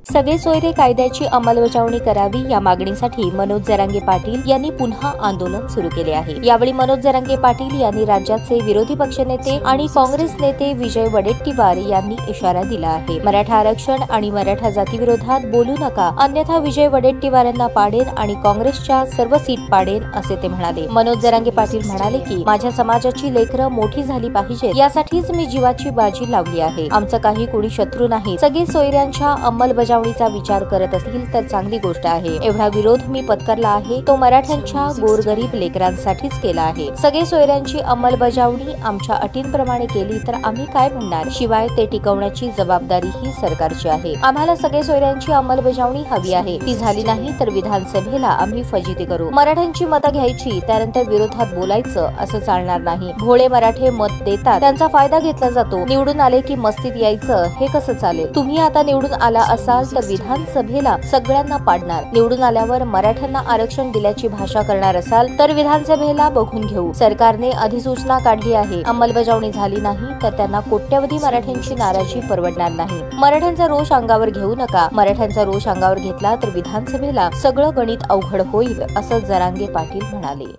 सगळे सोयरे कायद्याची अंमलबजावणी करावी या मागणीसाठी मनोज जरांगे पाटील यांनी पुन्हा आंदोलन सुरू केले आहे। यावेळी मनोज जरांगे पाटील यांनी राज्याचे विरोधी पक्षनेते आणि काँग्रेस नेते विजय वडेट्टीवार यांनी इशारा दिला आहे। मराठा आरक्षण आणि मराठा जातीविरोधात बोलू नका, अन्यथा विजय वडेट्टीवारांना पाडेन आणि काँग्रेसच्या सर्व सीट पाडेन, असे ते म्हणाले। मनोज जरांगे पाटील म्हणाले की माझ्या समाजाची लेकरं मोठी झाली पाहिजेत, यासाठीच मी जीवाची बाजी लावली आहे। आमचं काही कोणी शत्रू नाही। सगळे सोयऱ्यांच्या अंमलबजावणीचा विचार करत असतील तर चांगली गोष्ट आहे। एवढा विरोध मी पत्करला आहे तो मराठ्यांच्या गोरगरीब लेकरांसाठीच केला आहे। सगळे सोयऱ्यांची अंमलबजावणी आमच्या अटींप्रमाणे केली तर आम्ही काय म्हणणार, शिवाय ते टिकवण्याची जबाबदारी ही सरकारची आहे। आम्हाला सगळे सोयऱ्यांची अंमलबजावणी हवी आहे। ती झाली नाही तर विधानसभेला आम्ही फजिती करू। मराठ्यांची मतं घ्यायची, त्यानंतर विरोधात बोलायचं असं चालणार नाही। भोळे मराठे मत देतात, त्यांचा फायदा घेतला जातो। निवडून आले की मस्तीत यायचं, हे कसं चालेल? तुम्ही आता निवडून आला असाल तर विधानसभेला सगळ्यांना पाडणार। निवडून आल्यावर मराठ्यांना आरक्षण दिल्याची भाषा करणार असाल तर विधानसभेला बघून घेऊ। सरकारने अधिसूचना काढली आहे, अंमलबजावणी झाली नाही तर त्यांना कोट्यवधी मराठ्यांची नाराजी परवडणार नाही। मराठ्यांचा रोष अंगावर घेऊ नका। मराठ्यांचा रोष अंगावर घेतला तर विधानसभेला सगळं गणित अवघड होईल, असं जरांगे पाटील म्हणाले।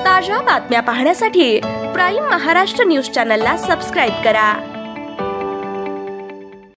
ताज्या बातम्या पाहण्यासाठी प्राईम महाराष्ट्र न्यूज चॅनलला सबस्क्राईब करा।